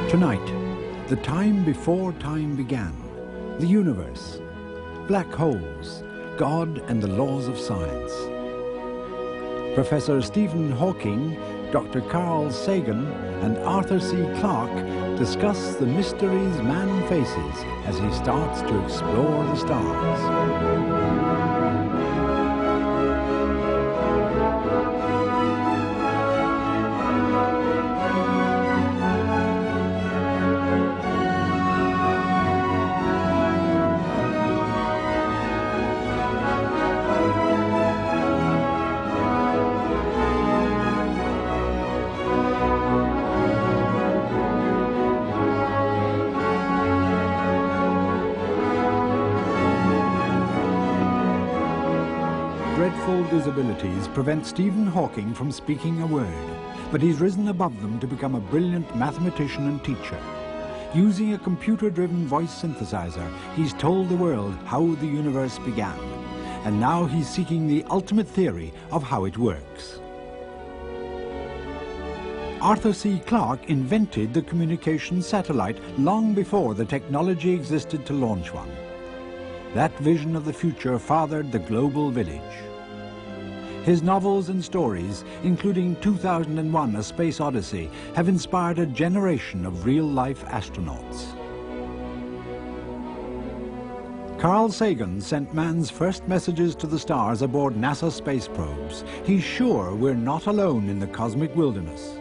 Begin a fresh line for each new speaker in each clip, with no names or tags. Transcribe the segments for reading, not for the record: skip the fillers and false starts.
Tonight, the time before time began, the universe, black holes, God and the laws of science. Professor Stephen Hawking, Dr. Carl Sagan and Arthur C. Clarke discuss the mysteries man faces as he starts to explore the stars. Dreadful disabilities prevent Stephen Hawking from speaking a word, but he's risen above them to become a brilliant mathematician and teacher. Using a computer-driven voice synthesizer, he's told the world how the universe began, and now he's seeking the ultimate theory of how it works. Arthur C. Clarke invented the communication satellite long before the technology existed to launch one. That vision of the future fathered the global village. His novels and stories, including 2001: A Space Odyssey, have inspired a generation of real-life astronauts. Carl Sagan sent man's first messages to the stars aboard NASA space probes. He's sure we're not alone in the cosmic wilderness.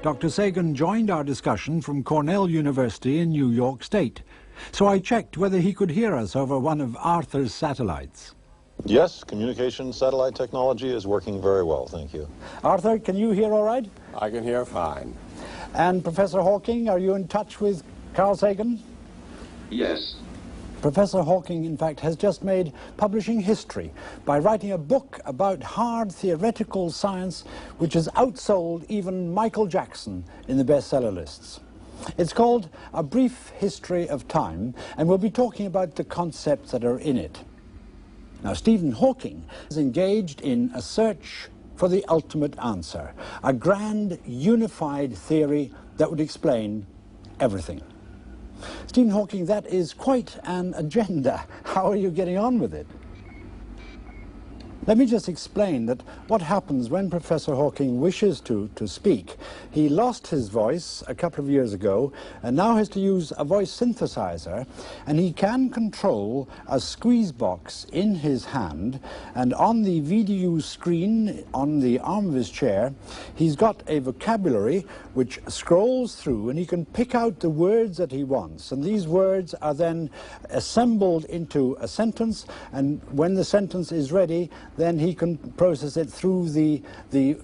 Dr. Sagan joined our discussion from Cornell University in New York State, so I checked whether he could hear us over one of Arthur's satellites.
Yes, communication satellite technology is working very well, thank you.
Arthur, can you hear all right?
I can hear fine.
And Professor Hawking, are you in touch with Carl Sagan?
Yes.
Professor Hawking, in fact, has just made publishing history by writing a book about hard theoretical science which has outsold even Michael Jackson in the bestseller lists. It's called A Brief History of Time, and we'll be talking about the concepts that are in it. Now, Stephen Hawking is engaged in a search for the ultimate answer, a grand, unified theory that would explain everything. Stephen Hawking, that is quite an agenda. How are you getting on with it? Let me just explain that what happens when Professor Hawking wishes to speak. He lost his voice a couple of years ago and now has to use a voice synthesizer, and he can control a squeeze box in his hand, and on the VDU screen on the arm of his chair he's got a vocabulary which scrolls through, and he can pick out the words that he wants, and these words are then assembled into a sentence, and when the sentence is ready then he can process it through the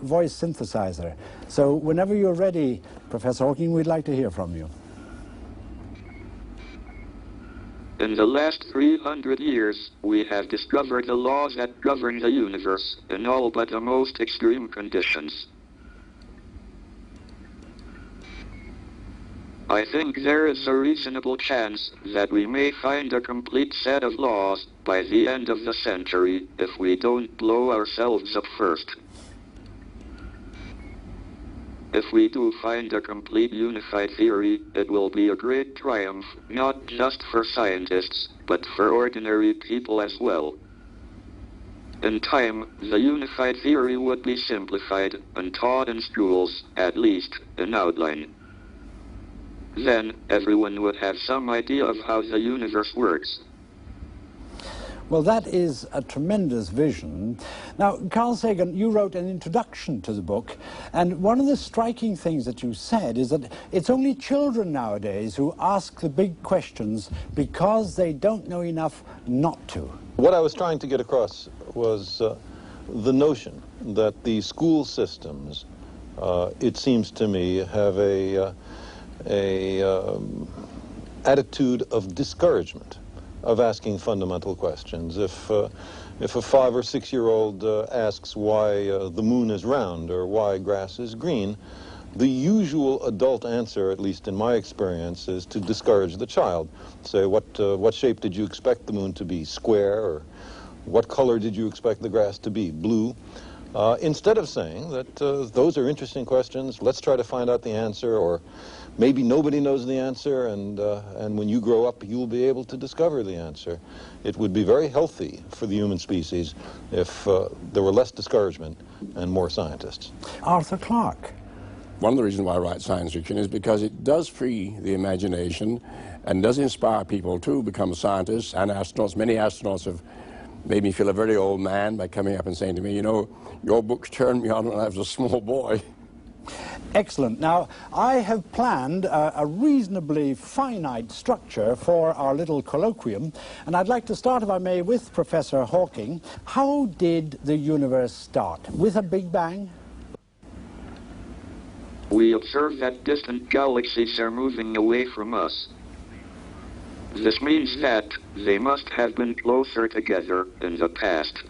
voice synthesizer. So whenever you're ready, Professor Hawking, we'd like to hear from you.
In the last 300 years, we have discovered the laws that govern the universe in all but the most extreme conditions. I think there is a reasonable chance that we may find a complete set of laws by the end of the century if we don't blow ourselves up first. If we do find a complete unified theory, it will be a great triumph, not just for scientists, but for ordinary people as well. In time, the unified theory would be simplified and taught in schools, at least in outline. Then, everyone would have some idea of how the universe works.
Well, that is a tremendous vision. Now, Carl Sagan, you wrote an introduction to the book, and one of the striking things that you said is that it's only children nowadays who ask the big questions because they don't know enough not to.
What I was trying to get across was the notion that the school systems, it seems to me, have a attitude of discouragement of asking fundamental questions. If a 5 or 6 year old asks why the moon is round or why grass is green, the usual adult answer, at least in my experience, is to discourage the child. Say, what shape did you expect the moon to be? Square? Or what color did you expect the grass to be? Blue? instead of saying that those are interesting questions, let's try to find out the answer, or maybe nobody knows the answer, and when you grow up, you'll be able to discover the answer. It would be very healthy for the human species if there were less discouragement and more scientists.
Arthur Clarke.
One of the reasons why I write science fiction is because it does free the imagination and does inspire people to become scientists and astronauts. Many astronauts have made me feel a very old man by coming up and saying to me, you know, your books turned me on when I was a small boy.
Excellent. Now, I have planned a reasonably finite structure for our little colloquium, and I'd like to start, if I may, with Professor Hawking. How did the universe start? With a Big Bang?
We observe that distant galaxies are moving away from us. This means that they must have been closer together in the past.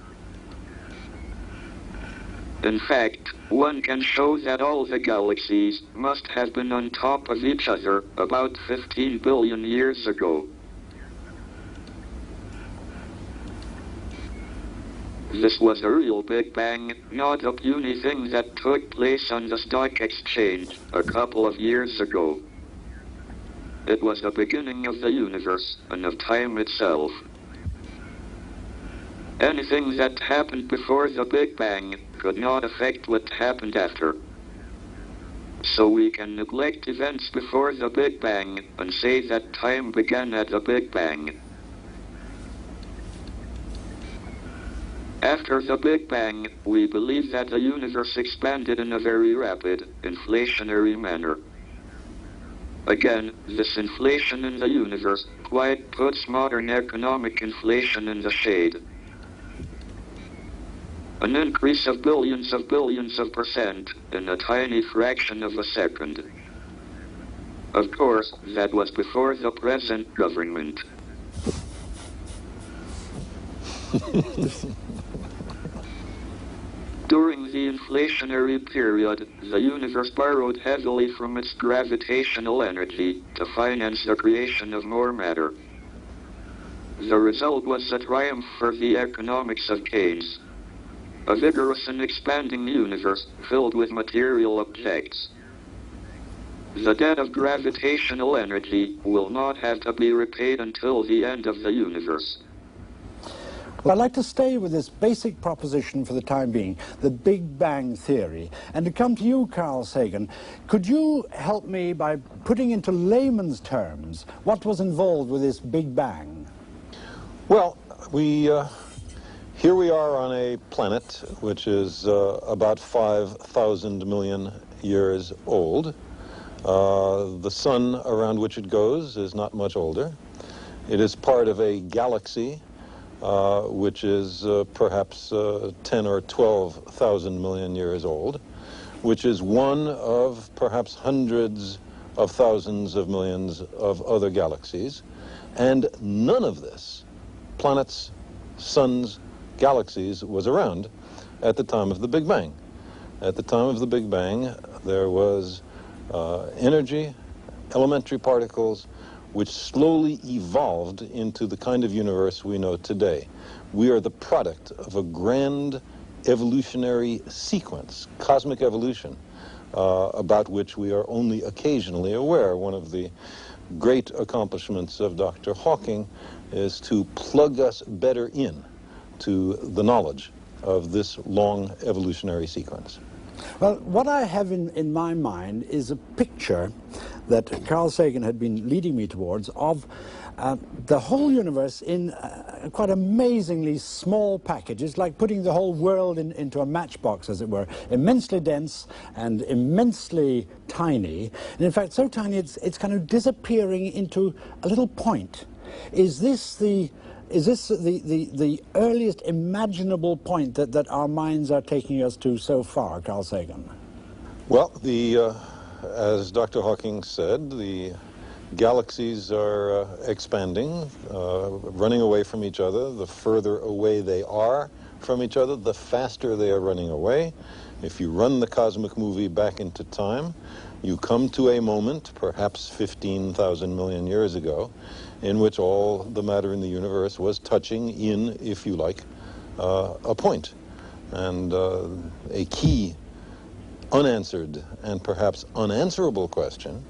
In fact, one can show that all the galaxies must have been on top of each other about 15 billion years ago. This was a real Big Bang, not a puny thing that took place on the stock exchange a couple of years ago. It was the beginning of the universe and of time itself. Anything that happened before the Big Bang could not affect what happened after. So we can neglect events before the Big Bang and say that time began at the Big Bang. After the Big Bang, we believe that the universe expanded in a very rapid, inflationary manner. Again, this inflation in the universe quite puts modern economic inflation in the shade. An increase of billions of percent in a tiny fraction of a second. Of course, that was before the present government. During the inflationary period, the universe borrowed heavily from its gravitational energy to finance the creation of more matter. The result was a triumph for the economics of Keynes. A vigorous and expanding universe filled with material objects. The debt of gravitational energy will not have to be repaid until the end of the universe.
Well, I'd like to stay with this basic proposition for the time being, the Big Bang theory. And to come to you, Carl Sagan, could you help me by putting into layman's terms what was involved with this Big Bang?
Well, here we are on a planet which is about 5,000 million years old. The sun around which it goes is not much older. It is part of a galaxy which is perhaps 10 or 12,000 million years old, which is one of perhaps hundreds of thousands of millions of other galaxies. And none of this, planets, suns, galaxies, was around at the time of the Big Bang. At the time of the Big Bang, there was energy, elementary particles, which slowly evolved into the kind of universe we know today. We are the product of a grand evolutionary sequence, cosmic evolution, about which we are only occasionally aware. One of the great accomplishments of Dr. Hawking is to plug us better in to the knowledge of this long evolutionary sequence.
Well, what I have in my mind is a picture that Carl Sagan had been leading me towards of the whole universe in quite amazingly small packages, like putting the whole world into a matchbox, as it were, immensely dense and immensely tiny. And in fact, so tiny it's kind of disappearing into a little point. Is this the earliest imaginable point that our minds are taking us to so far, Carl Sagan?
Well, as Dr. Hawking said, the galaxies are expanding, running away from each other. The further away they are from each other, the faster they are running away. If you run the cosmic movie back into time, you come to a moment, perhaps 15,000 million years ago, in which all the matter in the universe was touching in, if you like, a point. And a key unanswered and perhaps unanswerable question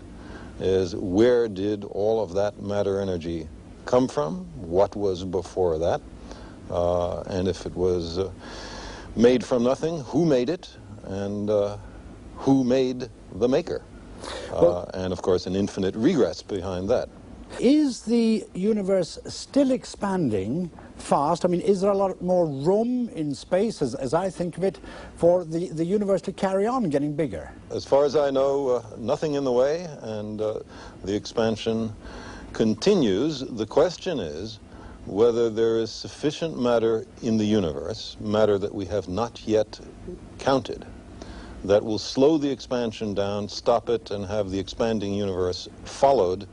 is, where did all of that matter energy come from? What was before that? And if it was made from nothing, who made it? And who made the maker? And of course an infinite regress behind that.
Is the universe still expanding fast? I mean, is there a lot more room in space, as I think of it, for the universe to carry on getting bigger?
As far as I know, nothing in the way, and the expansion continues. The question is whether there is sufficient matter in the universe, matter that we have not yet counted, that will slow the expansion down, stop it, and have the expanding universe followed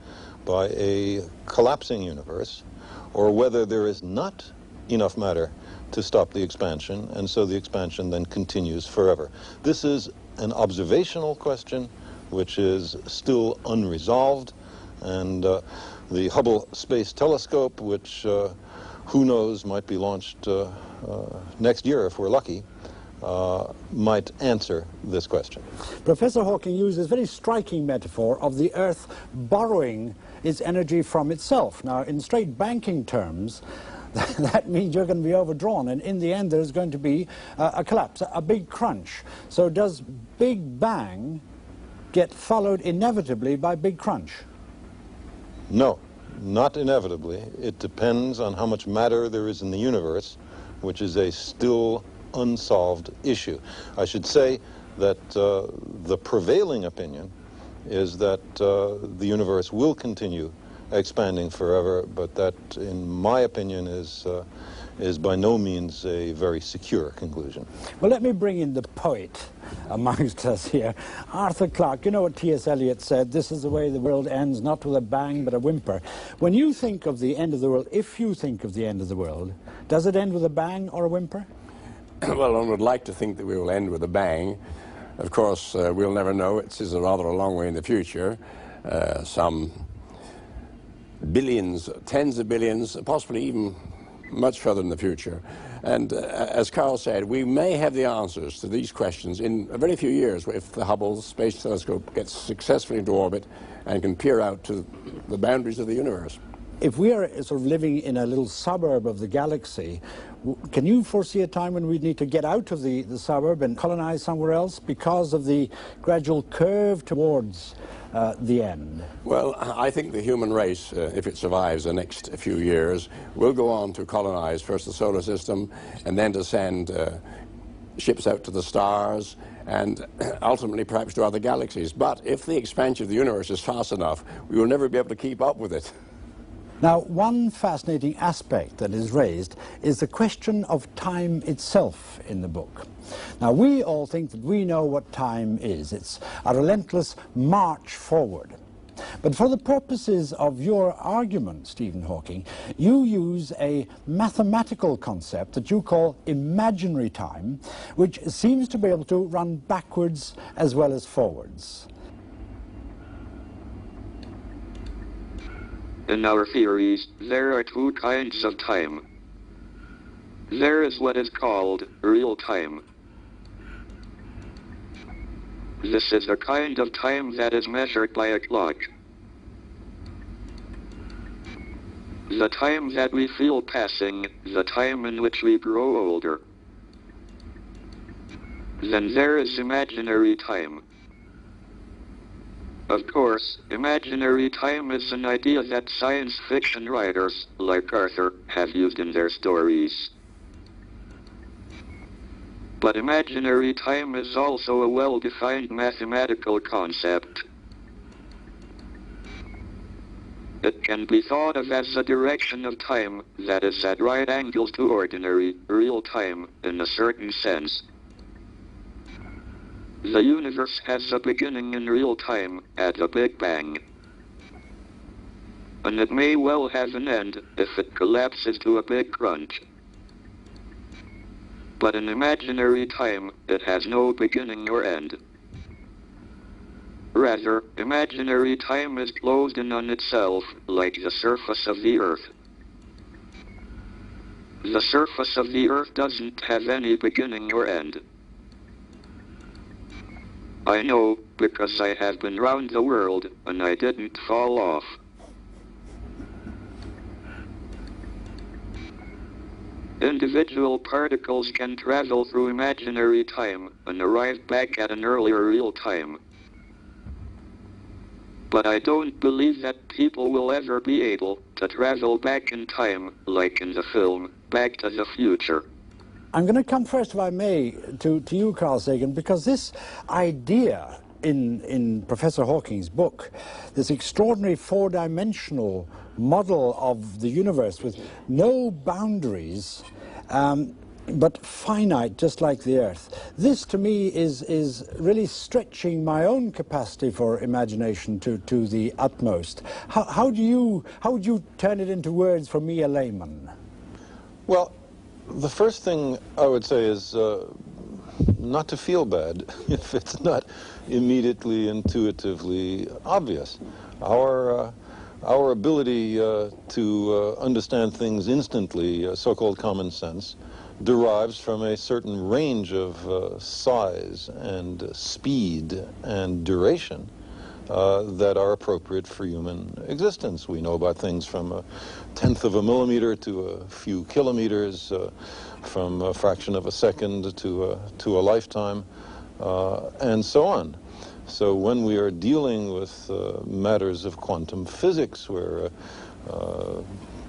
by a collapsing universe, or whether there is not enough matter to stop the expansion, and so the expansion then continues forever. This is an observational question which is still unresolved, and the Hubble Space Telescope, which who knows might be launched next year if we're lucky, might answer this question.
Professor Hawking uses a very striking metaphor of the Earth borrowing its energy from itself. Now, in straight banking terms, that means you're going to be overdrawn, and in the end there's going to be a collapse, a big crunch. So does Big Bang get followed inevitably by Big Crunch?
No, not inevitably. It depends on how much matter there is in the universe, which is a still unsolved issue. I should say that the prevailing opinion is that the universe will continue expanding forever, but that, in my opinion, is by no means a very secure conclusion.
Well, let me bring in the poet amongst us here. Arthur Clarke, you know what T.S. Eliot said, "This is the way the world ends, not with a bang, but a whimper." When you think of the end of the world, if you think of the end of the world, does it end with a bang or a whimper?
Well, one would like to think that we will end with a bang. Of course, we'll never know. It's rather a long way in the future. Some billions, tens of billions, possibly even much further in the future. And as Carl said, we may have the answers to these questions in a very few years if the Hubble Space Telescope gets successfully into orbit and can peer out to the boundaries of the universe.
If we are sort of living in a little suburb of the galaxy, can you foresee a time when we need to get out of the suburb and colonize somewhere else because of the gradual curve towards the end?
Well, I think the human race, if it survives the next few years, will go on to colonize first the solar system and then to send ships out to the stars and ultimately perhaps to other galaxies. But if the expansion of the universe is fast enough, we will never be able to keep up with it.
Now, one fascinating aspect that is raised is the question of time itself in the book. Now, we all think that we know what time is. It's a relentless march forward. But for the purposes of your argument, Stephen Hawking, you use a mathematical concept that you call imaginary time, which seems to be able to run backwards as well as forwards.
In our theories, there are two kinds of time. There is what is called real time. This is a kind of time that is measured by a clock. The time that we feel passing, the time in which we grow older. Then there is imaginary time. Of course, imaginary time is an idea that science fiction writers, like Arthur, have used in their stories. But imaginary time is also a well-defined mathematical concept. It can be thought of as a direction of time that is at right angles to ordinary, real time, in a certain sense. The universe has a beginning in real time, at a Big Bang. And it may well have an end if it collapses to a big crunch. But in imaginary time, it has no beginning or end. Rather, imaginary time is closed in on itself, like the surface of the Earth. The surface of the Earth doesn't have any beginning or end. I know, because I have been round the world, and I didn't fall off. Individual particles can travel through imaginary time and arrive back at an earlier real time. But I don't believe that people will ever be able to travel back in time, like in the film, Back to the Future.
I'm going to come first, if I may, to you, Carl Sagan, because this idea in Professor Hawking's book, this extraordinary four-dimensional model of the universe with no boundaries, but finite, just like the Earth. This, to me, is really stretching my own capacity for imagination to the utmost. How would you turn it into words for me, a layman?
Well, the first thing I would say is not to feel bad if it's not immediately, intuitively obvious. Our ability to understand things instantly, so-called common sense, derives from a certain range of size and speed and duration that are appropriate for human existence. We know about things from 1/10 of a millimeter to a few kilometers, from a fraction of a second to a lifetime, and so on. So when we are dealing with matters of quantum physics, where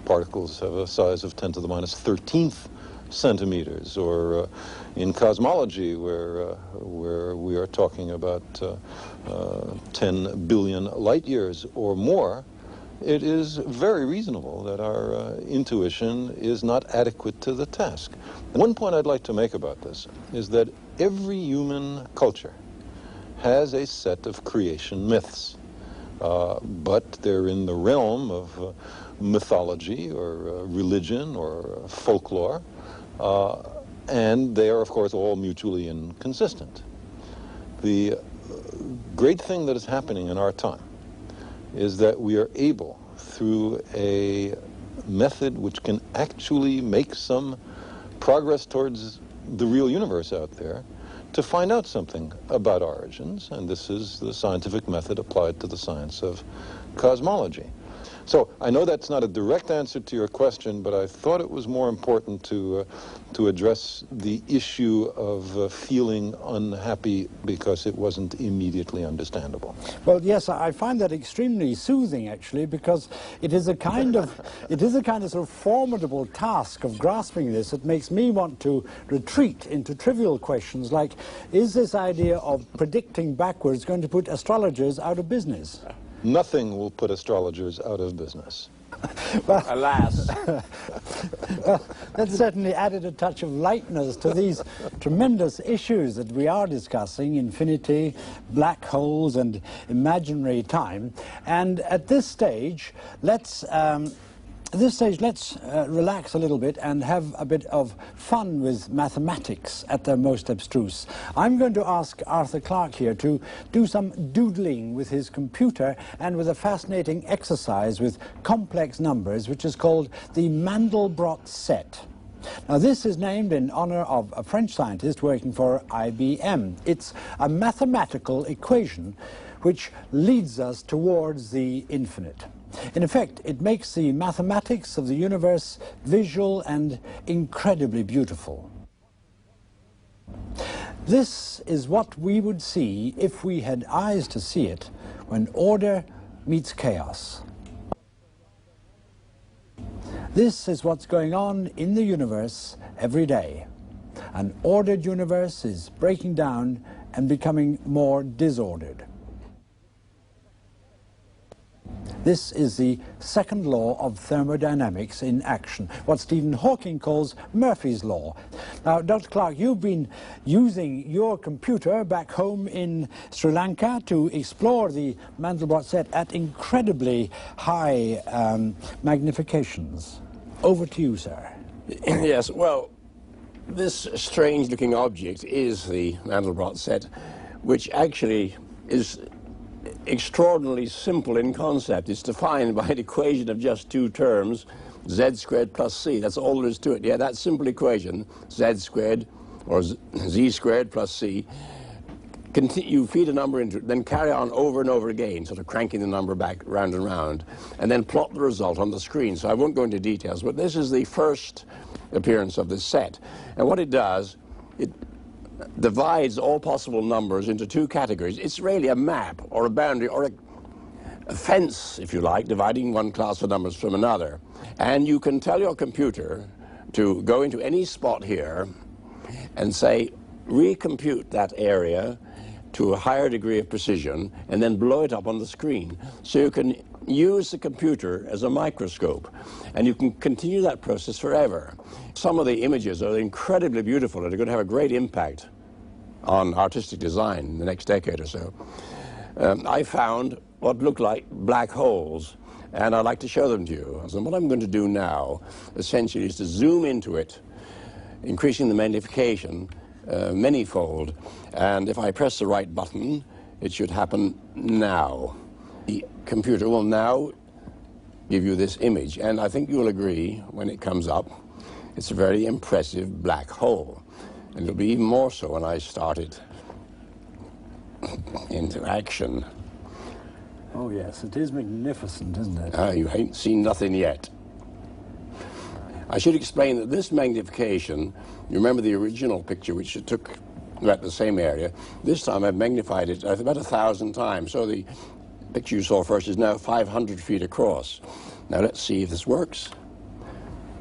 particles have a size of 10 to the minus 13th centimeters, or in cosmology, where we are talking about 10 billion light years or more, it is very reasonable that our intuition is not adequate to the task. One point I'd like to make about this is that every human culture has a set of creation myths, but they're in the realm of mythology or religion or folklore, and they are, of course, all mutually inconsistent. The great thing that is happening in our time is that we are able, through a method which can actually make some progress towards the real universe out there, to find out something about origins, and this is the scientific method applied to the science of cosmology. So I know that's not a direct answer to your question, but I thought it was more important to address the issue of feeling unhappy because it wasn't immediately understandable.
Well, yes, I find that extremely soothing, actually, because it is a kind of sort of formidable task of grasping this that makes me want to retreat into trivial questions like, is this idea of predicting backwards going to put astrologers out of business?
Nothing will put astrologers out of business.
Well,
Alas.
well, that certainly added a touch of lightness to these tremendous issues that we are discussing: infinity, black holes, and imaginary time. And at this stage, let's relax a little bit and have a bit of fun with mathematics at their most abstruse. I'm going to ask Arthur Clarke here to do some doodling with his computer and with a fascinating exercise with complex numbers, which is called the Mandelbrot set. Now, this is named in honor of a French scientist working for IBM. It's a mathematical equation which leads us towards the infinite. In effect, it makes the mathematics of the universe visual and incredibly beautiful. This is what we would see if we had eyes to see it, when order meets chaos. This is what's going on in the universe every day. An ordered universe is breaking down and becoming more disordered. This is the second law of thermodynamics in action, what Stephen Hawking calls Murphy's Law. Now, Dr. Clarke, you've been using your computer back home in Sri Lanka to explore the Mandelbrot set at incredibly high magnifications. Over to you, sir.
Yes, well, this strange-looking object is the Mandelbrot set, which actually is extraordinarily simple in concept. It's defined by an equation of just two terms, z squared plus c. That's all there is to it. Yeah, that simple equation, z squared or z squared plus c, you feed a number into it, then carry on over and over again, sort of cranking the number back round and round, and then plot the result on the screen. So I won't go into details, but this is the first appearance of this set. And what it does, it divides all possible numbers into two categories. It's really a map or a boundary or a fence, if you like, dividing one class of numbers from another. And you can tell your computer to go into any spot here and say, recompute that area to a higher degree of precision, and then blow it up on the screen. So you can use the computer as a microscope, and you can continue that process forever. Some of the images are incredibly beautiful and are going to have a great impact on artistic design in the next decade or so. I found what looked like black holes, and I'd like to show them to you. So what I'm going to do now, essentially, is to zoom into it, increasing the magnification manyfold, and if I press the right button, it should happen now. The computer will now give you this image, and I think you'll agree when it comes up, it's a very impressive black hole, and it'll be even more so when I start it into action.
Oh yes, it is magnificent, isn't it?
You ain't seen nothing yet. I should explain that this magnification, you remember the original picture which it took about the same area, this time I've magnified it about 1,000 times. So the picture you saw first is now 500 feet across. Now let's see if this works.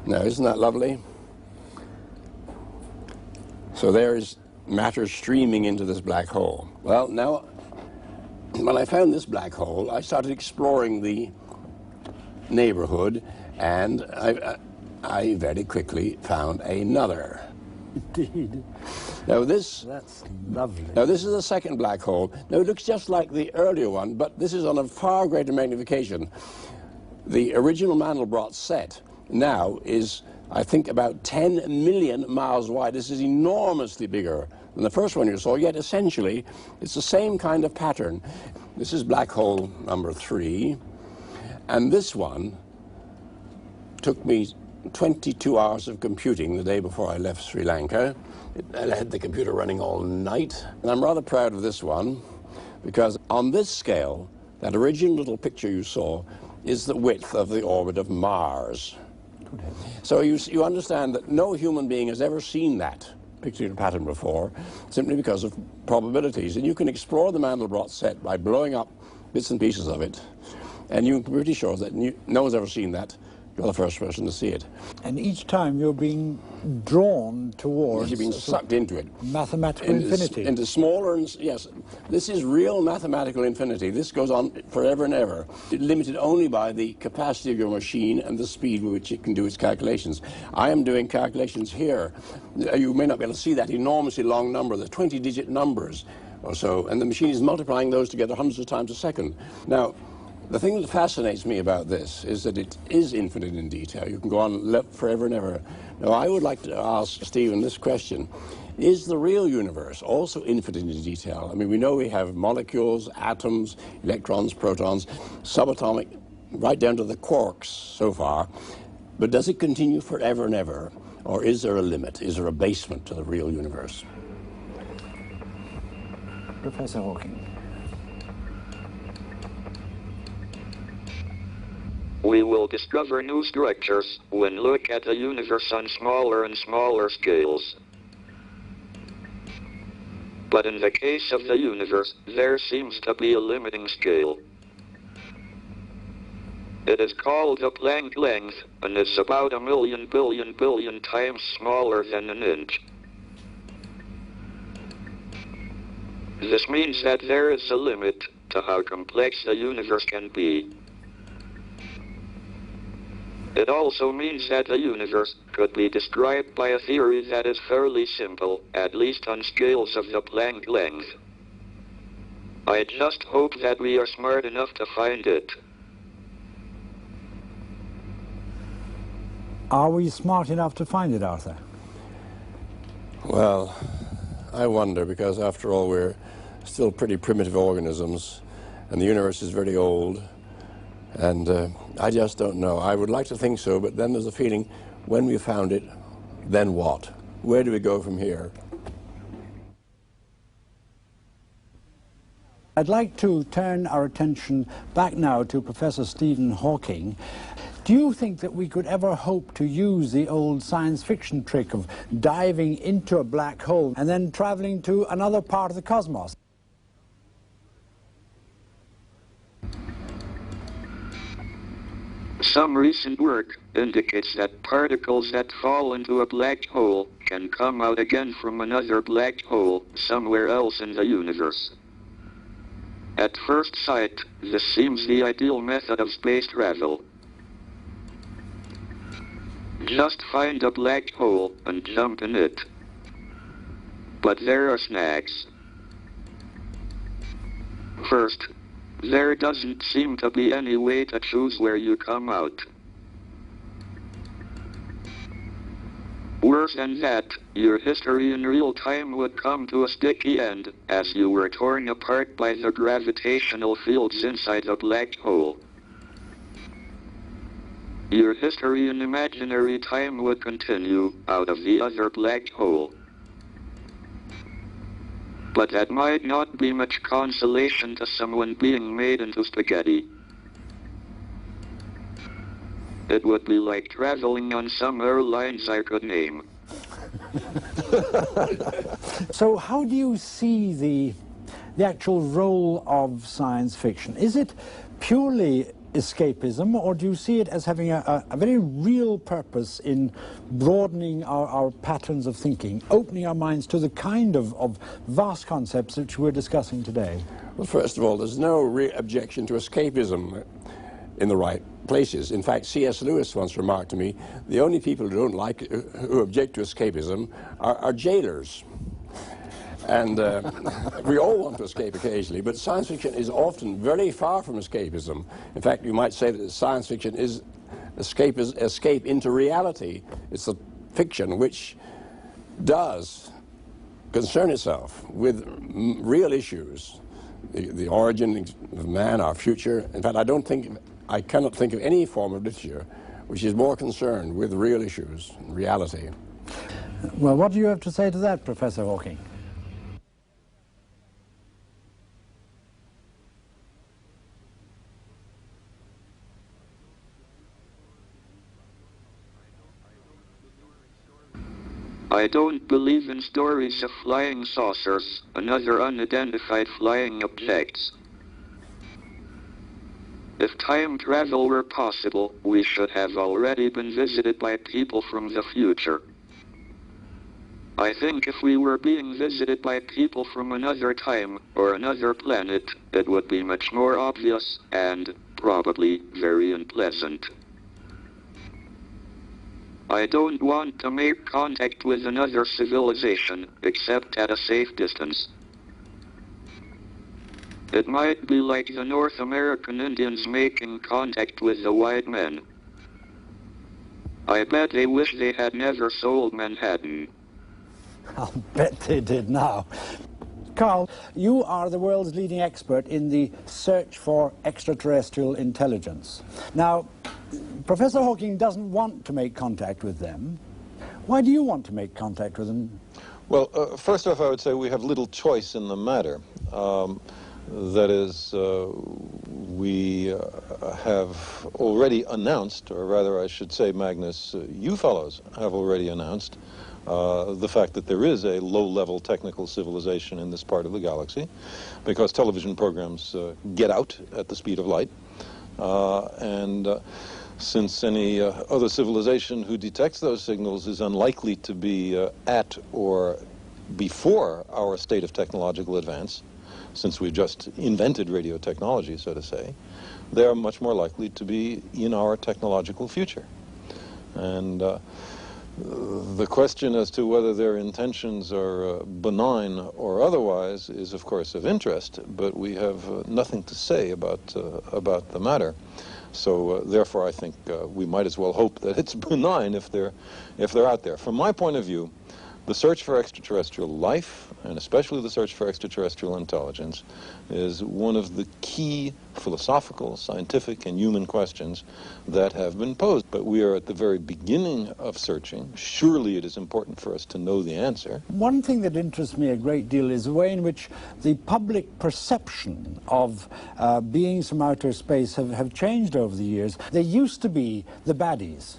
Now isn't that lovely? So there is matter streaming into this black hole. Well, now when I found this black hole, I started exploring the neighborhood, and I very quickly found another.
Indeed.
Now this...
That's lovely.
Now this is the second black hole. Now it looks just like the earlier one, but this is on a far greater magnification. The original Mandelbrot set now is, I think, about 10 million miles wide. This is enormously bigger than the first one you saw, yet essentially it's the same kind of pattern. This is black hole number 3, and this one took me 22 hours of computing the day before I left Sri Lanka. I had the computer running all night, and I'm rather proud of this one because on this scale, that original little picture you saw is the width of the orbit of Mars. So you understand that no human being has ever seen that picture pattern before, simply because of probabilities. And you can explore the Mandelbrot set by blowing up bits and pieces of it, and you're pretty sure that no one's ever seen that. You're the first person to see it.
And each time you're being drawn towards...
You're being sucked into it.
Mathematical infinity.
Into smaller, and yes, this is real mathematical infinity. This goes on forever and ever, limited only by the capacity of your machine and the speed with which it can do its calculations. I am doing calculations here. You may not be able to see that enormously long number, the 20-digit numbers or so, and the machine is multiplying those together hundreds of times a second. Now, the thing that fascinates me about this is that it is infinite in detail. You can go on forever and ever. Now, I would like to ask Stephen this question. Is the real universe also infinite in detail? I mean, we know we have molecules, atoms, electrons, protons, subatomic, right down to the quarks so far. But does it continue forever and ever? Or is there a limit? Is there a basement to the real universe?
Professor Hawking.
We will discover new structures when look at the universe on smaller and smaller scales. But in the case of the universe, there seems to be a limiting scale. It is called the Planck length, and it's about 1,000,000 billion times smaller than an inch. This means that there is a limit to how complex the universe can be. It also means that the universe could be described by a theory that is fairly simple, at least on scales of the Planck length. I just hope that we are smart enough to find it.
Are we smart enough to find it, Arthur?
Well, I wonder, because after all we're still pretty primitive organisms, and the universe is very old. And I just don't know. I would like to think so, but then there's a feeling, when we found it, then what? Where do we go from here?
I'd like to turn our attention back now to Professor Stephen Hawking. Do you think that we could ever hope to use the old science fiction trick of diving into a black hole and then traveling to another part of the cosmos?
Some recent work indicates that particles that fall into a black hole can come out again from another black hole somewhere else in the universe. At first sight, this seems the ideal method of space travel. Just find a black hole and jump in it. But there are snags. First, there doesn't seem to be any way to choose where you come out. Worse than that, your history in real time would come to a sticky end, as you were torn apart by the gravitational fields inside the black hole. Your history in imaginary time would continue out of the other black hole. But that might not be much consolation to someone being made into spaghetti. It would be like traveling on some airlines I could name.
So how do you see the actual role of science fiction? Is it purely escapism, or do you see it as having a very real purpose in broadening our patterns of thinking, opening our minds to the kind of vast concepts which we're discussing today?
Well, first of all, there's no objection to escapism in the right places. In fact, C.S. Lewis once remarked to me, the only people who object to escapism are jailers. And we all want to escape occasionally, but science fiction is often very far from escapism. In fact, you might say that science fiction is escape into reality. It's a fiction which does concern itself with real issues, the origin of man, our future. In fact, I cannot think of any form of literature which is more concerned with real issues, reality.
Well, what do you have to say to that, Professor Hawking?
I don't believe in stories of flying saucers and other unidentified flying objects. If time travel were possible, we should have already been visited by people from the future. I think if we were being visited by people from another time or another planet, it would be much more obvious and probably very unpleasant. I don't want to make contact with another civilization, except at a safe distance. It might be like the North American Indians making contact with the white men. I bet they wish they had never sold Manhattan.
I'll bet they did now. Carl, you are the world's leading expert in the search for extraterrestrial intelligence. Now, Professor Hawking doesn't want to make contact with them. Why do you want to make contact with them?
Well, first off, I would say we have little choice in the matter. That is, we have already announced, or rather I should say, Magnus, you fellows have already announced the fact that there is a low-level technical civilization in this part of the galaxy, because television programs get out at the speed of light. Since any other civilization who detects those signals is unlikely to be at or before our state of technological advance, since we've just invented radio technology, so to say, they are much more likely to be in our technological future. And the question as to whether their intentions are benign or otherwise is, of course, of interest, but we have nothing to say about the matter. So therefore, I think we might as well hope that it's benign if they're out there. From my point of view, The search for extraterrestrial life, and especially the search for extraterrestrial intelligence, is one of the key philosophical, scientific, and human questions that have been posed. But we are at the very beginning of searching. Surely it is important for us to know the answer.
One thing that interests me a great deal is the way in which the public perception of beings from outer space have changed over the years. They used to be the baddies,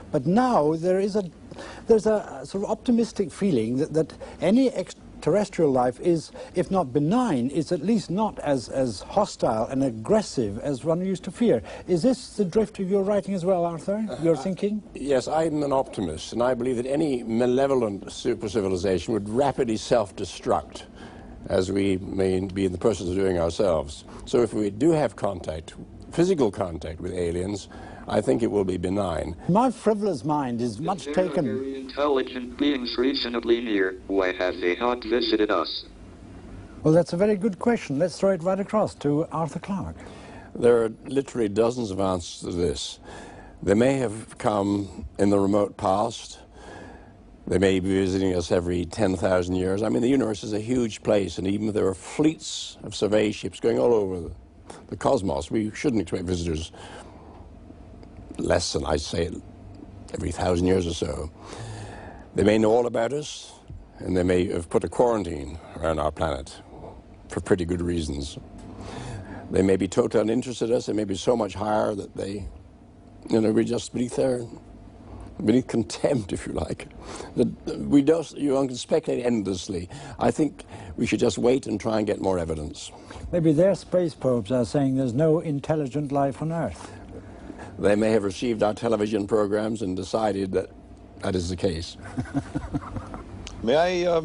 but now there's a sort of optimistic feeling that any extraterrestrial life is, if not benign, is at least not as hostile and aggressive as one used to fear. Is this the drift of your writing as well, Arthur, your thinking?
Yes, I'm an optimist, and I believe that any malevolent super-civilization would rapidly self-destruct, as we may be in the process of doing ourselves. So if we do have contact, physical contact with aliens, I think it will be benign.
My frivolous mind is much
If there
taken...
are very intelligent beings reasonably near, why have they not visited us?
Well, that's a very good question. Let's throw it right across to Arthur Clarke.
There are literally dozens of answers to this. They may have come in the remote past. They may be visiting us every 10,000 years. I mean, the universe is a huge place, and even if there are fleets of survey ships going all over the cosmos, we shouldn't expect visitors less than, I'd say, every 1,000 years or so. They may know all about us, and they may have put a quarantine around our planet for pretty good reasons. They may be totally uninterested in us. They may be so much higher that they, we're just beneath contempt, if you like. You can speculate endlessly. I think we should just wait and try and get more evidence.
Maybe their space probes are saying there's no intelligent life on Earth.
They may have received our television programs and decided that that is the case.
May I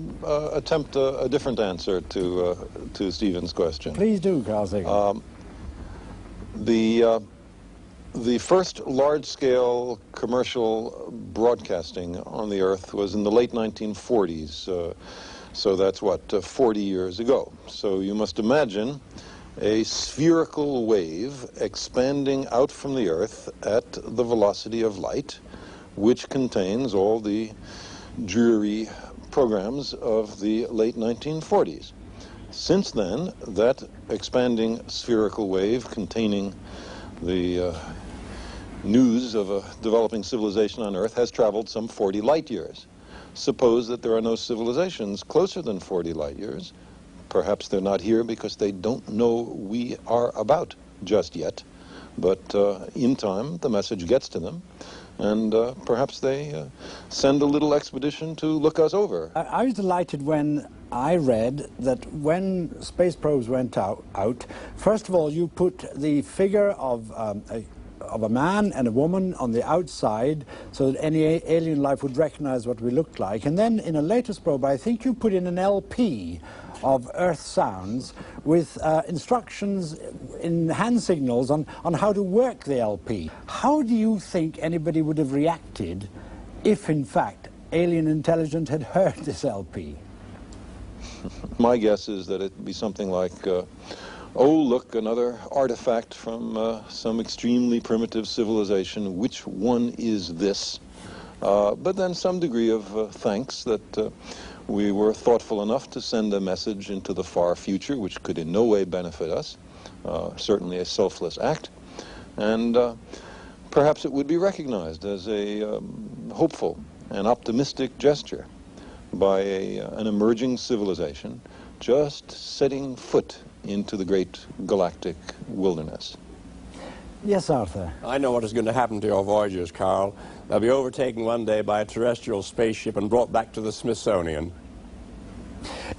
attempt a different answer to Stephen's question?
Please do, Carl Sagan.
The first large-scale commercial broadcasting on the Earth was in the late 1940s. So that's, 40 years ago. So you must imagine a spherical wave expanding out from the Earth at the velocity of light, which contains all the dreary programs of the late 1940s. Since then, that expanding spherical wave containing the news of a developing civilization on Earth has traveled some 40 light years. Suppose that there are no civilizations closer than 40 light years. Perhaps they're not here because they don't know we are about just yet. But in time, the message gets to them, and perhaps they send a little expedition to look us over.
I was delighted when I read that when space probes went out, first of all, you put the figure of a man and a woman on the outside so that any alien life would recognize what we looked like. And then in a latest probe, I think you put in an LP of Earth sounds with instructions in hand signals on how to work the LP. How do you think anybody would have reacted if, in fact, alien intelligence had heard this LP?
My guess is that it'd be something like, oh, look, another artifact from some extremely primitive civilization. Which one is this? But then some degree of thanks that we were thoughtful enough to send a message into the far future, which could in no way benefit us, certainly a selfless act. And perhaps it would be recognized as a hopeful and optimistic gesture by an emerging civilization just setting foot into the great galactic wilderness.
Yes, Arthur.
I know what is going to happen to your voyagers, Carl. They'll be overtaken one day by a terrestrial spaceship and brought back to the Smithsonian.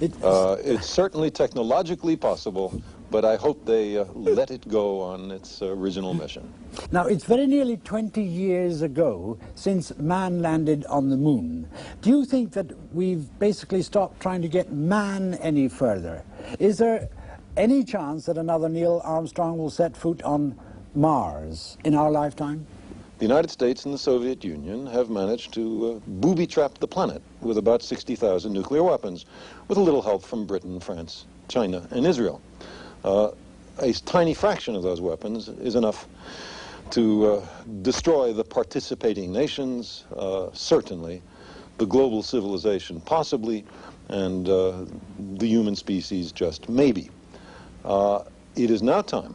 It's certainly technologically possible, but I hope they let it go on its original mission.
Now, it's very nearly 20 years ago since man landed on the moon. Do you think that we've basically stopped trying to get man any further? Is there any chance that another Neil Armstrong will set foot on Mars in our lifetime?
The United States and the Soviet Union have managed to booby-trap the planet with about 60,000 nuclear weapons, with a little help from Britain, France, China, and Israel. A tiny fraction of those weapons is enough to destroy the participating nations, certainly the global civilization possibly, and the human species just maybe. It is now time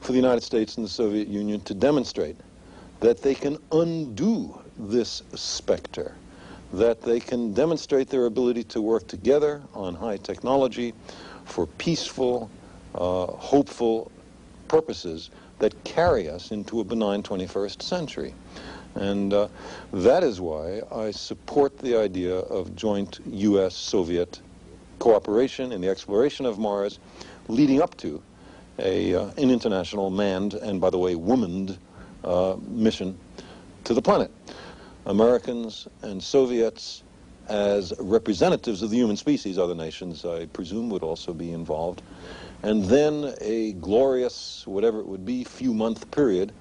for the United States and the Soviet Union to demonstrate that they can undo this specter, that they can demonstrate their ability to work together on high technology for peaceful, hopeful purposes that carry us into a benign 21st century. And that is why I support the idea of joint U.S.-Soviet cooperation in the exploration of Mars, leading up to an international manned, and by the way, womaned mission to the planet. Americans and Soviets, as representatives of the human species, other nations, I presume, would also be involved. And then a glorious, whatever it would be, few-month period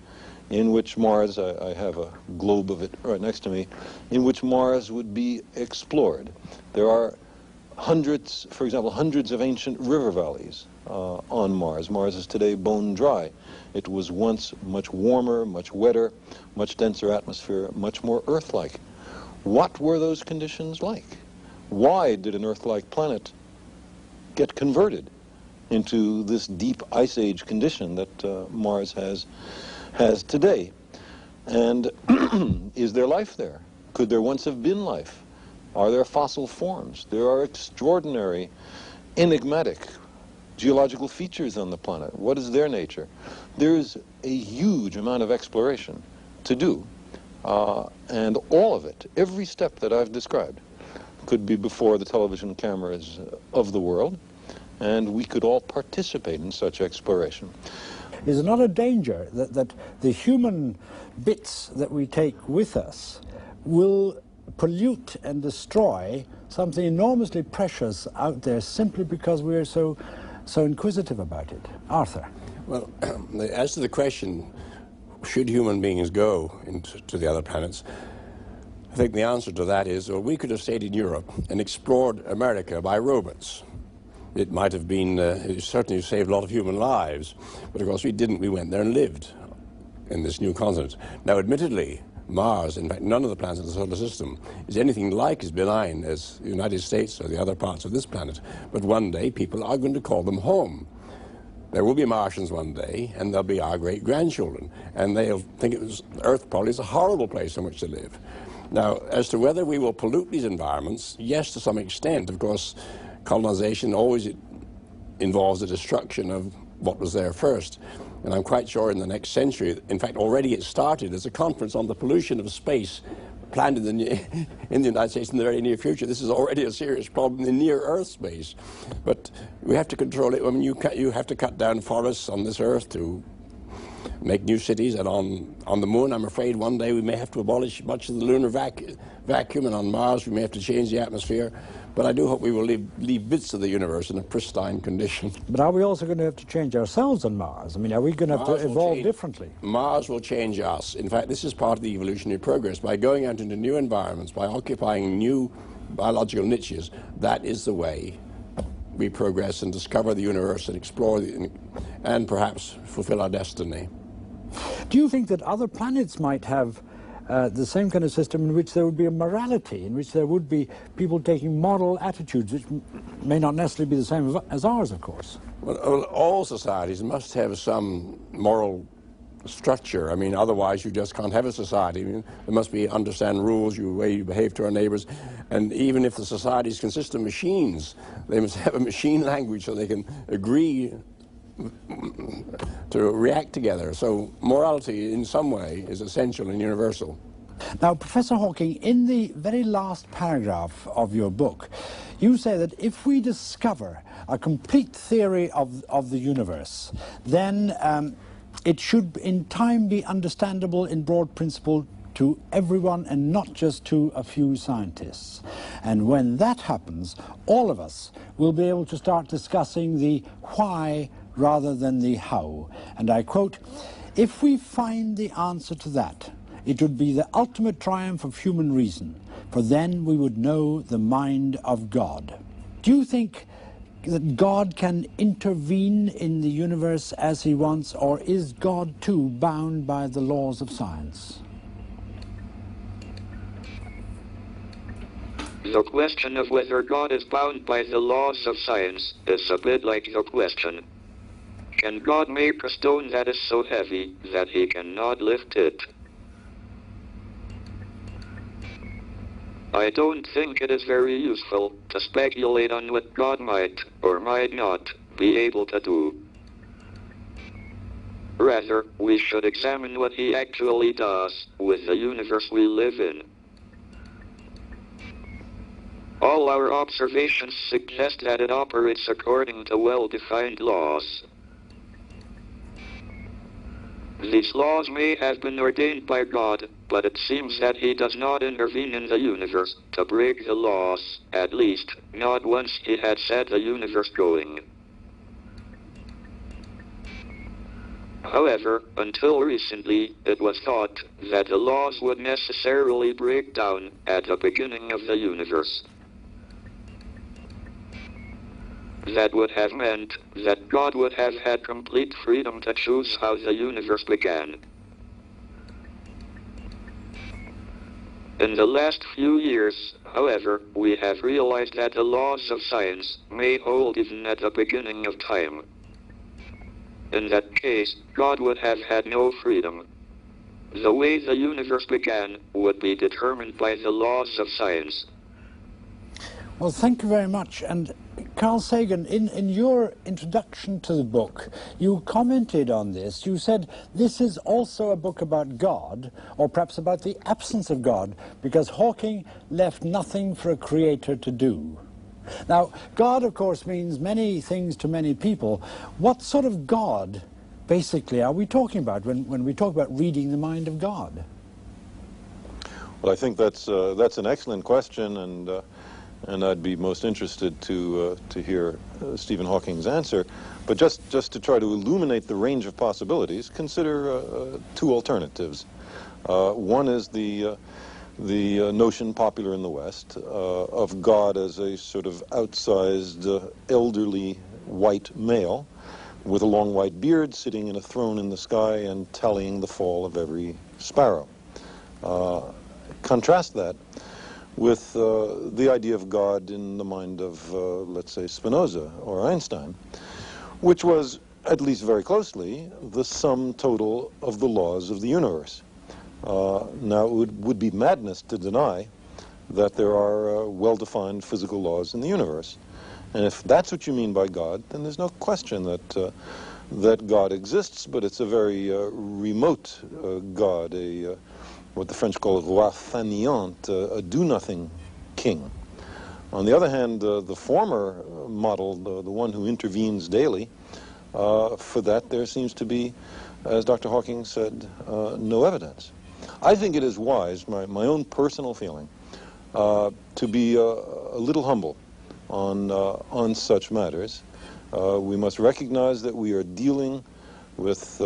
in which Mars, I have a globe of it right next to me, in which Mars would be explored. There are hundreds, for example, hundreds of ancient river valleys on Mars. Mars is today bone dry. It was once much warmer, much wetter, much denser atmosphere, much more Earth-like. What were those conditions like? Why did an Earth-like planet get converted into this deep ice age condition that Mars has today? And is there life there? Could there once have been life? Are there fossil forms? There are extraordinary, enigmatic geological features on the planet. What is their nature? There's a huge amount of exploration to do. And all of it, every step that I've described, could be before the television cameras of the world, and we could all participate in such exploration.
Is it not a danger that the human bits that we take with us will pollute and destroy something enormously precious out there simply because we're so inquisitive about it? Arthur?
Well, as to the question, should human beings go to the other planets, I think the answer to that is, well, we could have stayed in Europe and explored America by robots. It might have been, it certainly saved a lot of human lives, but of course we didn't. We went there and lived in this new continent. Now, admittedly, Mars, in fact, none of the planets in the solar system is anything like as benign as the United States or the other parts of this planet. But one day, people are going to call them home. There will be Martians one day, and they'll be our great-grandchildren, and they'll think Earth probably is a horrible place in which to live. Now, as to whether we will pollute these environments, yes, to some extent. Of course, colonization always involves the destruction of what was there first. And I'm quite sure in the next century, in fact, already it started, there's a conference on the pollution of space planned in the United States in the very near future. This is already a serious problem in near-Earth space. But we have to control it. I mean, you have to cut down forests on this Earth to make new cities. And on the Moon, I'm afraid one day we may have to abolish much of the lunar vacuum, and on Mars we may have to change the atmosphere. But I do hope we will leave bits of the universe in a pristine condition.
But are we also going to have to change ourselves on Mars? I mean, are we going to have to evolve differently?
Mars will change us. In fact, this is part of the evolutionary progress. By going out into new environments, by occupying new biological niches, that is the way we progress and discover the universe and explore and perhaps fulfill our destiny.
Do you think that other planets might have the same kind of system in which there would be a morality, in which there would be people taking moral attitudes, which may not necessarily be the same as ours, of course?
Well, all societies must have some moral structure. I mean, otherwise you just can't have a society. I mean, there must be understand rules, the way you behave to our neighbors. And even if the societies consist of machines, they must have a machine language so they can agree to react together. So morality in some way is essential and universal.
Now, Professor Hawking, in the very last paragraph of your book, you say that if we discover a complete theory of the universe, then it should in time be understandable in broad principle to everyone and not just to a few scientists. And when that happens, all of us will be able to start discussing the why rather than the how. And I quote, "If we find the answer to that, it would be the ultimate triumph of human reason, for then we would know the mind of God." Do you think that God can intervene in the universe as he wants, or is God too bound by the laws of science?
The question of whether God is bound by the laws of science is a bit like the question, can God make a stone that is so heavy that he cannot lift it? I don't think it is very useful to speculate on what God might or might not be able to do. Rather, we should examine what he actually does with the universe we live in. All our observations suggest that it operates according to well-defined laws. These laws may have been ordained by God, but it seems that he does not intervene in the universe to break the laws, at least, not once he had set the universe going. However, until recently, it was thought that the laws would necessarily break down at the beginning of the universe. That would have meant that God would have had complete freedom to choose how the universe began. In the last few years, however, we have realized that the laws of science may hold even at the beginning of time. In that case, God would have had no freedom. The way the universe began would be determined by the laws of science.
Well, thank you very much. And Carl Sagan, in your introduction to the book, you commented on this. You said this is also a book about God, or perhaps about the absence of God, because Hawking left nothing for a creator to do. Now, God, of course, means many things to many people. What sort of God, basically, are we talking about when we talk about reading the mind of God?
Well, I think that's an excellent question, and I'd be most interested to hear Stephen Hawking's answer. But just to try to illuminate the range of possibilities, consider two alternatives. One is the notion popular in the West of God as a sort of outsized, elderly white male with a long white beard sitting in a throne in the sky and tallying the fall of every sparrow. Contrast that with the idea of God in the mind of, let's say, Spinoza or Einstein, which was, at least very closely, the sum total of the laws of the universe. Now, it would be madness to deny that there are well-defined physical laws in the universe. And if that's what you mean by God, then there's no question that God exists, but it's a very remote God, what the French call roi fainéant, a do-nothing king. On the other hand, the former model, the one who intervenes daily, for that there seems to be, as Dr. Hawking said, no evidence. I think it is wise, my own personal feeling, to be a little humble on such matters. We must recognize that we are dealing with,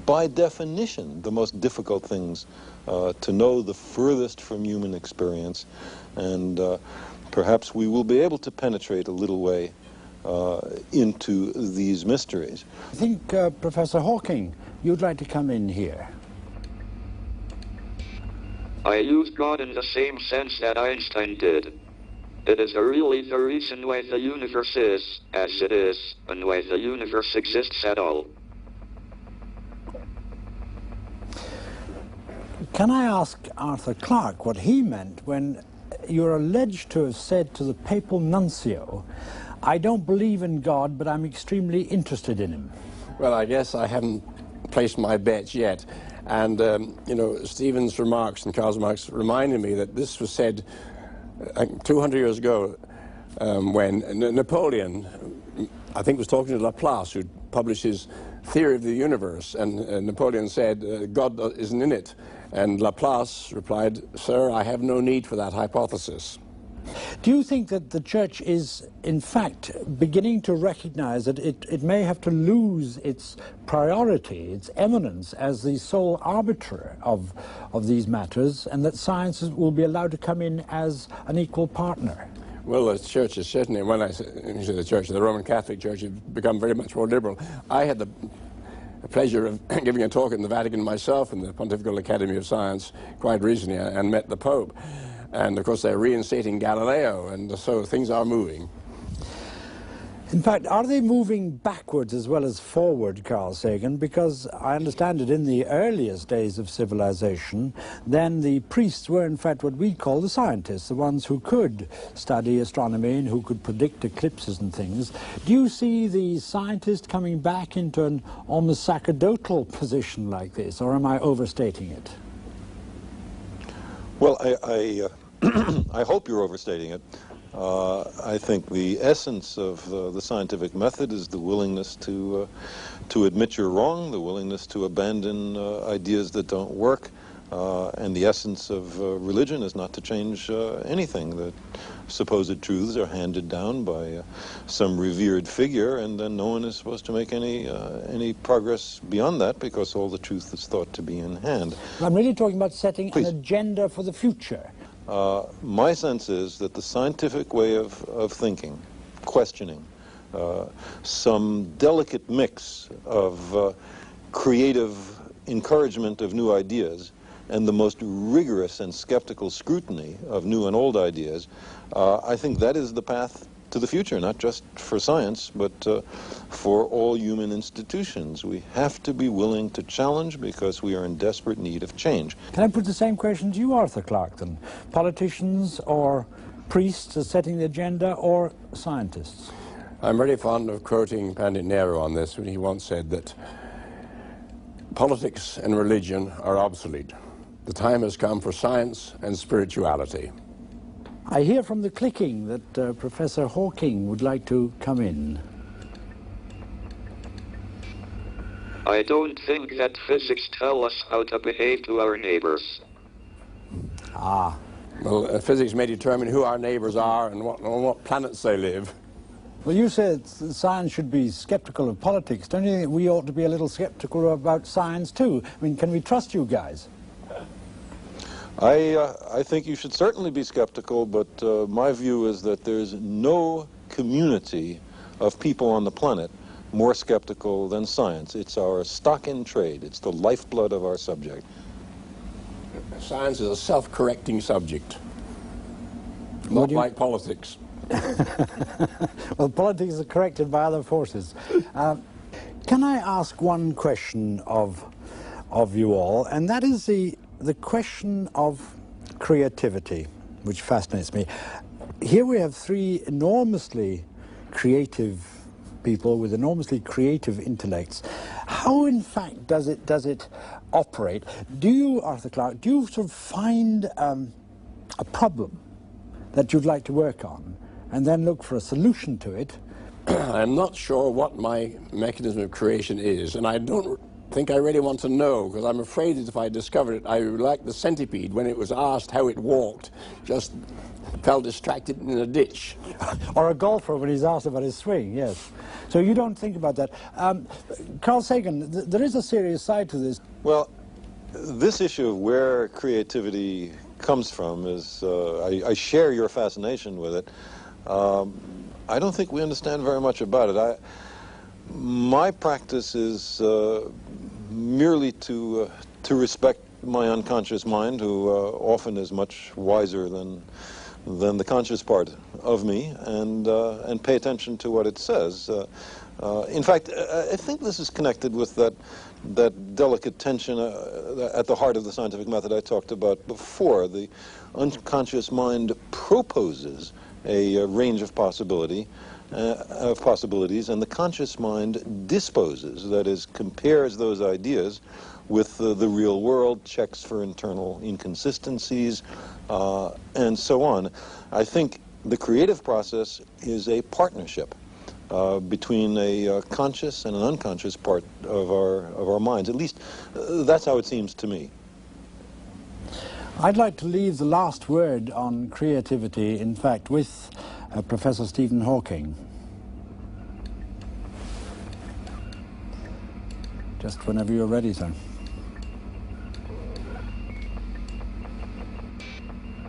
by definition, the most difficult things to know, the furthest from human experience, and perhaps we will be able to penetrate a little way into these mysteries.
I think, Professor Hawking, you'd like to come in here.
I use God in the same sense that Einstein did. It is really the reason why the universe is as it is, and why the universe exists at all.
Can I ask Arthur Clarke what he meant when you're alleged to have said to the papal nuncio, "I don't believe in God, but I'm extremely interested in him"?
Well, I guess I haven't placed my bets yet. And, you know, Stephen's remarks and Karl's remarks reminded me that this was said 200 years ago when Napoleon, I think, was talking to Laplace, who published his theory of the universe, and Napoleon said, God isn't in it. And Laplace replied, "Sir, I have no need for that hypothesis."
Do you think that the Church is, in fact, beginning to recognize that it may have to lose its priority, its eminence as the sole arbiter of these matters, and that science will be allowed to come in as an equal partner?
Well, the Church is certainly, when I say the Church, the Roman Catholic Church, has become very much more liberal. I had the pleasure of giving a talk in the Vatican myself in the Pontifical Academy of Science quite recently and met the Pope. And of course they're reinstating Galileo, and so things are moving.
In fact, are they moving backwards as well as forward, Carl Sagan? Because I understand it in the earliest days of civilization, then the priests were in fact what we call the scientists, the ones who could study astronomy and who could predict eclipses and things. Do you see the scientist coming back into an almost sacerdotal position like this, or am I overstating it?
Well, I hope you're overstating it. I think the essence of the scientific method is the willingness to admit you're wrong, the willingness to abandon ideas that don't work, and the essence of religion is not to change anything. The supposed truths are handed down by some revered figure, and then no one is supposed to make any progress beyond that because all the truth is thought to be in hand.
I'm really talking about setting
Please.
an agenda for the future.
My sense is that the scientific way of thinking, questioning, some delicate mix of creative encouragement of new ideas and the most rigorous and skeptical scrutiny of new and old ideas, I think that is the path to the future, not just for science, but for all human institutions. We have to be willing to challenge because we are in desperate need of change.
Can I put the same question to you, Arthur Clarke, then? Politicians or priests are setting the agenda, or scientists?
I'm very fond of quoting Pandit Nehru on this when he once said that politics and religion are obsolete. The time has come for science and spirituality.
I hear from the clicking that Professor Hawking would like to come in.
I don't think that physics tell us how to behave to our neighbors.
Ah.
Well, physics may determine who our neighbors are and on what planets they live.
Well, you said science should be skeptical of politics. Don't you think we ought to be a little skeptical about science too? I mean, can we trust you guys?
I think you should certainly be skeptical, but my view is that there's no community of people on the planet more skeptical than science. It's our stock in trade. It's the lifeblood of our subject.
Science is a self-correcting subject, not like politics.
Well, politics is corrected by other forces. Can I ask one question of you all, and that is the question of creativity, which fascinates me. Here we have three enormously creative people with enormously creative intellects. How, in fact, does it operate? Do you, Arthur Clarke, do you sort of find a problem that you'd like to work on and then look for a solution to it?
I'm not sure what my mechanism of creation is, and I don't think I really want to know, because I'm afraid that if I discovered it, I would, like the centipede, when it was asked how it walked, just fell distracted in a ditch.
Or a golfer when he's asked about his swing, yes. So you don't think about that. Carl Sagan, there is a serious side to this.
Well, this issue of where creativity comes from is, I share your fascination with it. I don't think we understand very much about it. My practice is merely to respect my unconscious mind, who often is much wiser than the conscious part of me, and pay attention to what it says. In fact, I think this is connected with that delicate tension at the heart of the scientific method I talked about before. The unconscious mind proposes a range of possibilities, and the conscious mind disposes, that is, compares those ideas with the real world, checks for internal inconsistencies, and so on. I think the creative process is a partnership between a conscious and an unconscious part of our minds. At least that's how it seems to me.
I'd like to leave the last word on creativity, in fact, with Professor Stephen Hawking. Just whenever you're ready, sir.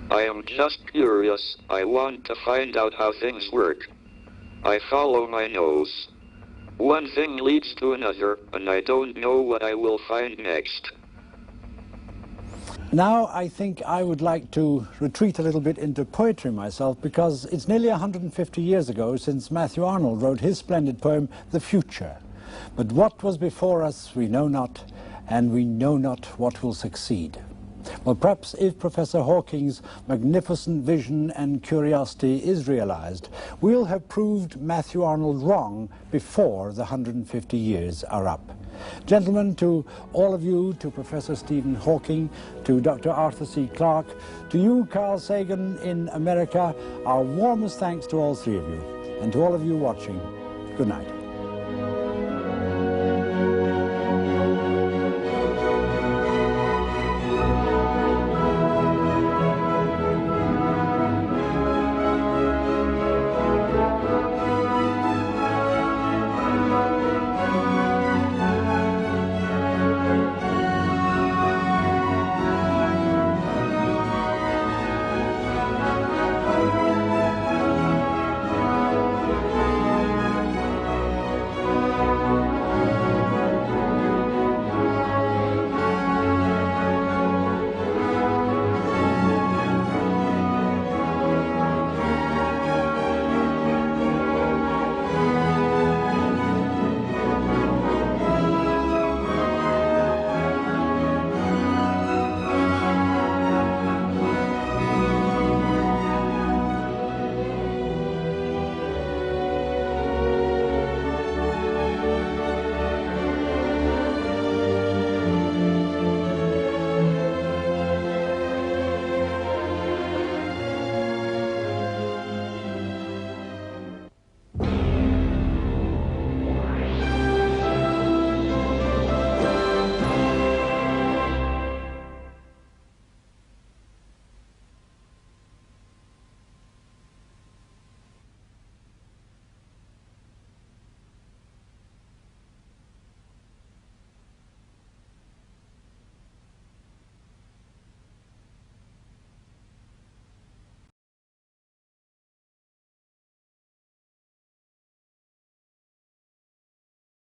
I am just curious. I want to find out how things work. I follow my nose. One thing leads to another, and I don't know what I will find next.
Now I think I would like to retreat a little bit into poetry myself, because it's nearly 150 years ago since Matthew Arnold wrote his splendid poem, The Future. But what was before us we know not, and we know not what will succeed. Well, perhaps if Professor Hawking's magnificent vision and curiosity is realized, we'll have proved Matthew Arnold wrong before the 150 years are up. Gentlemen, to all of you, to Professor Stephen Hawking, to Dr. Arthur C. Clarke, to you, Carl Sagan in America, our warmest thanks to all three of you. And to all of you watching, good night.